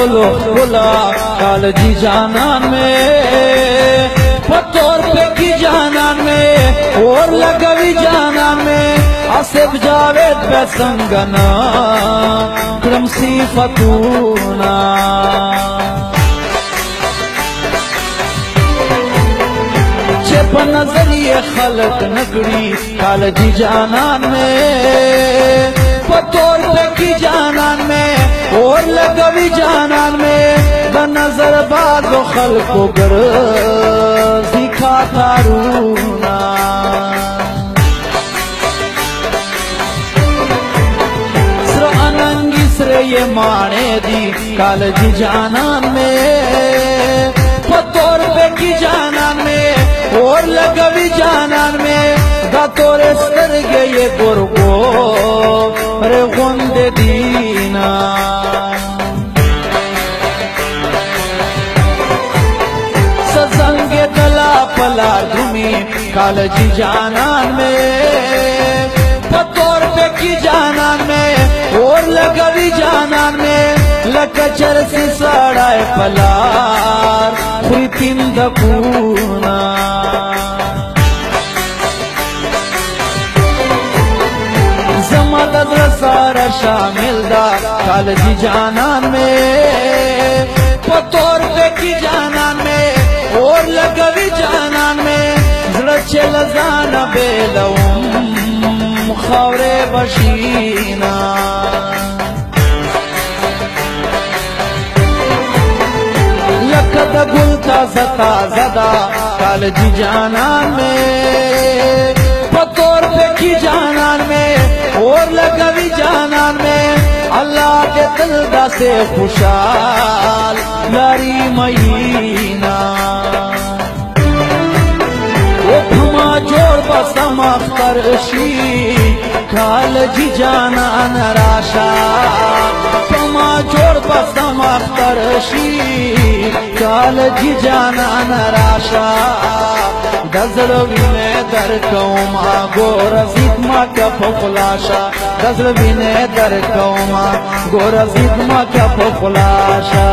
गुलो गुला कालजी जानन में पत्तोर पे की जानन में और लगवी जानन में आसिफ जावेद पे संगना क्रमसी फतूना चेप नजरिए खलक नगरी कालजी जानन में पत्तोर पे की जानन में और लगवी जानन में बनजर बादो खल्को गर सिखा तारूना सर अनंगी सर ये माने दी कालजी जानन में पत्तोर पे की जानन में और लगवी जानन में गातोरे सरगे ये गुरगो रे गुंदे दीना सजंगे गला पला धुमी कालजी जानन में पत्तोर पे की जानन में और लगवी जानन में लकचर से सड़ाए पलार प्रीतिंद पूना जमादत सारा शामिल दा कालजी जानन में पत्तोर पे की जानन में और लगवी जानन में जड़चे लजाना बेलऊम खौरे बशीना लकद गुलता सता जदा कालजी जानन में पत्तोर पे की जानन में और लगवी जानन में अल्लाह के दिलदा से खुशाल लारी महीना वो घुमा जोड़ बसम अख्तरशी कालजी जानन राशा घुमा जोड़ बसम अख्तरशी कालजी जानन राशा दजरवी में दर कौमा गोरजीत मा क्या फुलाशा दजरवी ने दर कौमा गोरजीत मा क्या फुलाशा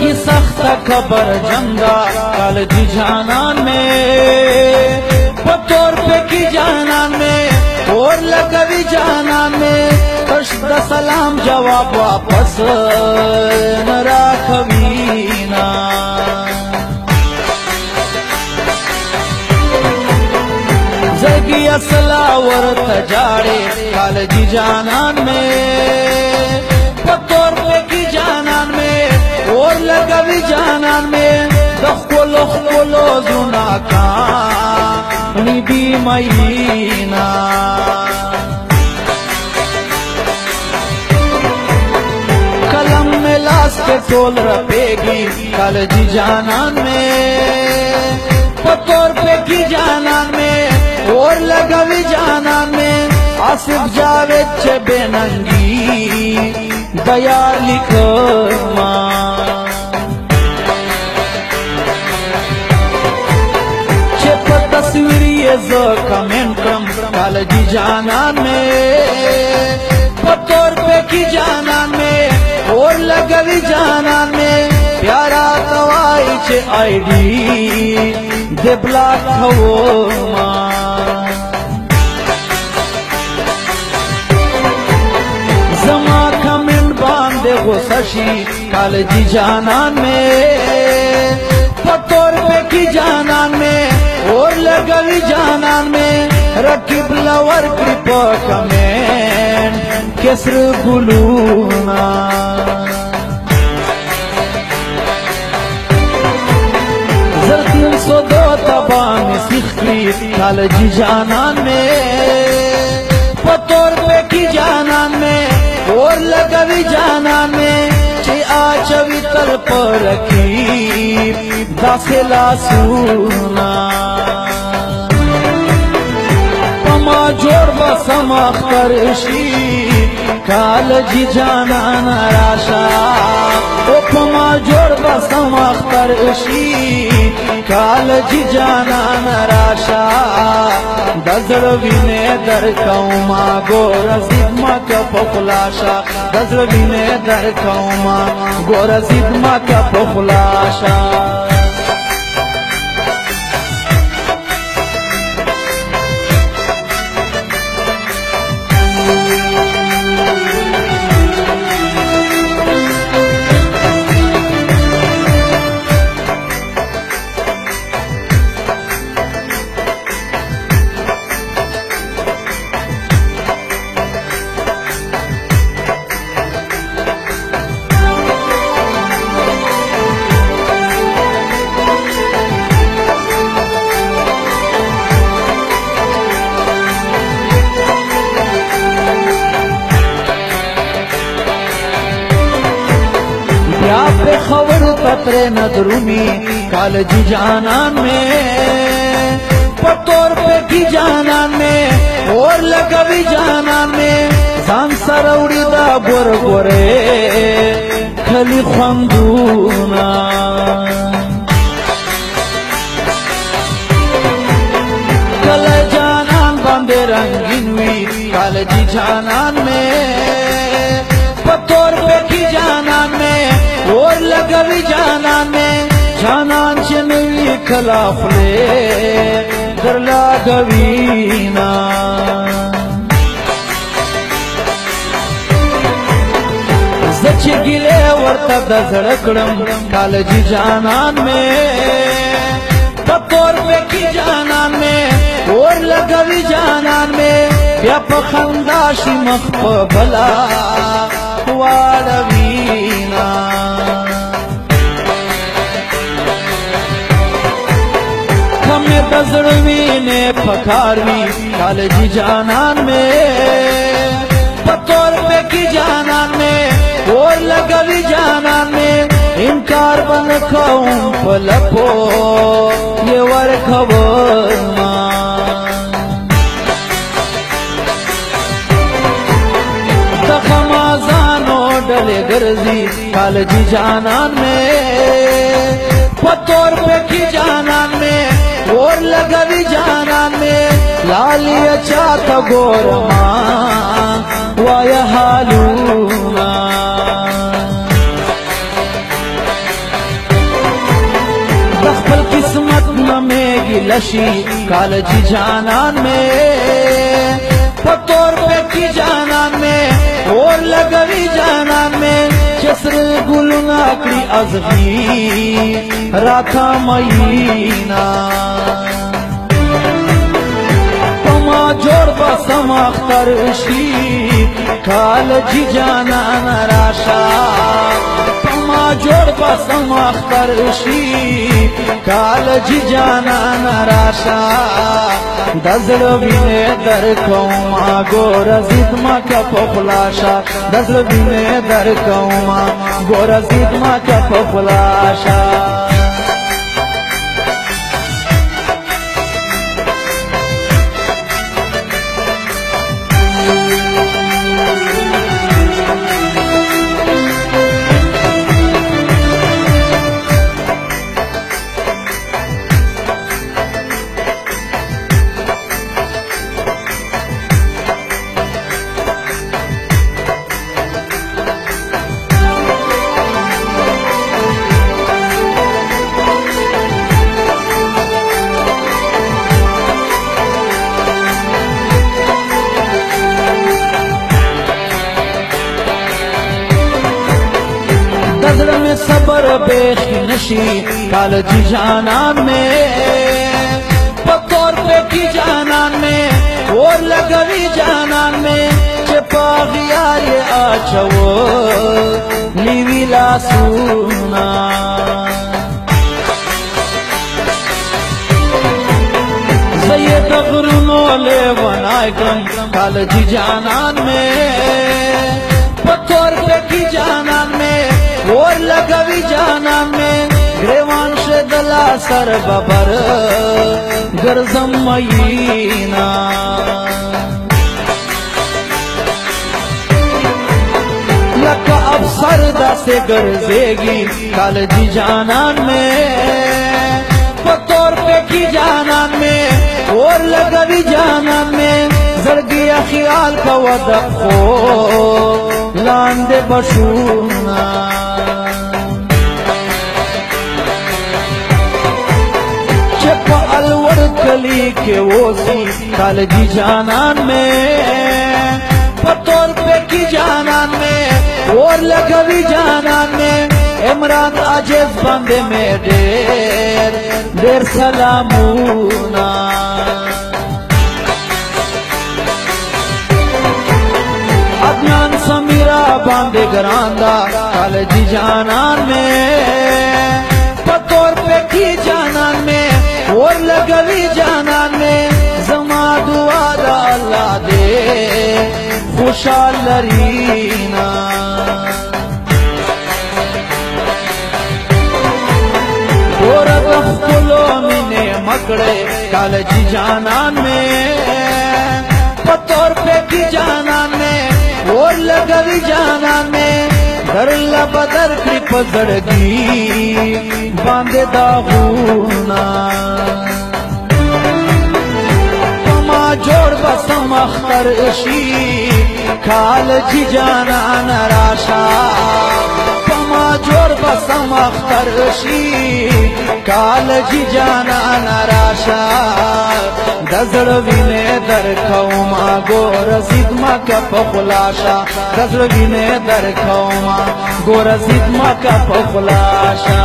की सख्त खबर जंगा कालजी जानन में पत्तोर पे की जानन में और लगवी जानन में कश्द सलाम जवाब वापस न राखवीना जगी असलावर तजाड़े कालजी जानन में पत्तोर पे की जानन में और लगवी जानन में दखलो खलो जुना का निबी महीना कलम में लाश के तोल रपेगी कालजी जानन में पत्तोर पे की जानन में और लगवी जानन में आसिफ जावेद चे बेनंगी दया लिखमा चेप तस्वीर ये जो कमेंट कम कालजी जानन में पत्तोर पे की जानन में और लगवी जानन में प्यारा तवाई चे आईडी दे ब्लॉक हो जमा कमेंट बांधे वो सशी कालजी जानन में पत्तोर पे की जानन में और लगवी जानन में रकीब लवर कृप कमेंट केसर गुलूना حسدو تبان سیخ کری کال جی جانان میں پتور پہ کی جانان میں اور لگوی جانان میں چی آچوی تل پر رکی داسلا سونا پما جوڑ بسم اختر شی کال جی جانان راشا او پما جوڑ بسم اختر شی کال جی جانان راشا دزر وینے در کوما گور زید ما کپ خلاشا دزر وینے در کوما گور زید ما کپ خلاشا یا پہ خبر پترے ندرومی کال جی جانان میں پتور پہ کی جانان میں اور لگوی جانان میں زان سروڑی دا بور بورے کھلی خوندونا کل جانان باندے رنگین وی کال جی جانان میں پتور پہ کی جانان میں اور لگوی جانان میں جانان چنوی خلاف لے در لگوینا زچ گلے ورطا دزڑکڑم کال جی جانان میں پتور پہ کی جانان میں اور لگوی جانان میں بیا پخنداشی مخ بلا واڑوینا ہمیں دزڑوینے پکاروی کال جی جانان میں پتور پہ کی جانان میں اور لگوی جانان میں انکار بن کھاؤں پلپو یہ ور خبرنا ڈلے گرزی کال جی جانان میں پتور پہ کی جانان میں اور لگوی جانان میں لالی اچاتا گورما وایا حالونا دخل قسمت نمیگی لشی کال جی جانان میں پتور پہ کی جانان میں اور لگوی جانان میں جسر گلنا کری ازغی راتا مئینا پما جوڑ بسم اختر شی کال جی جانان راشا پما جوڑ بسم اختر شی کال جی جانان راشا دزل وینے در کوما گور زید ما کپ خلاشا دزل وینے در کوما گور زید ما کپ خلاشا نظر میں صبر بیخی نشی کال جی جانان میں پتور پہ کی جانان میں اور لگوی جانان میں چپا غیار آچھو لیوی لاسونا दगरुनो ले बनाए कम कालजी जानन में पत्थर पे की जानन में और लगवी जानन में ग्रेवान से दला सर बबर गर्जम महीना लका अब सरदा से गर्जेगी कालजी जानन में पत्थर पे की जानन में और लगवी जानन में जरगिया ख्याल का वदखो लांदे बशूना चप अलवर कली के ओसी कालजी जानन में पत्थर पे की जानन में और लगवी जानन में इमरान आजिज बंदे में देर सलामूना अदनान समीरा बांदे गरांदा कालजी जानन में पत्थर पे की जानन में और लगवी जानन में जमा दुआ दा अल्लाह दे खुशहाल लरीना और दफ्तलो मिने मकड़े कालजी जानन में पत्थर पे की जानन में और लगवी जानन में दरला बदर की पजड़गी बांधे दागूना पमा जोड़ बसम अख्तर इशी कालजी जानन राशा पमा जोड़ बसम अख्तर इशी कालजी जानन राशा दजड़ विने दर खौमा गोर सिद्मा का पखुलाशा दजड़ विने दर खौमा गोर सिद्मा का पखुलाशा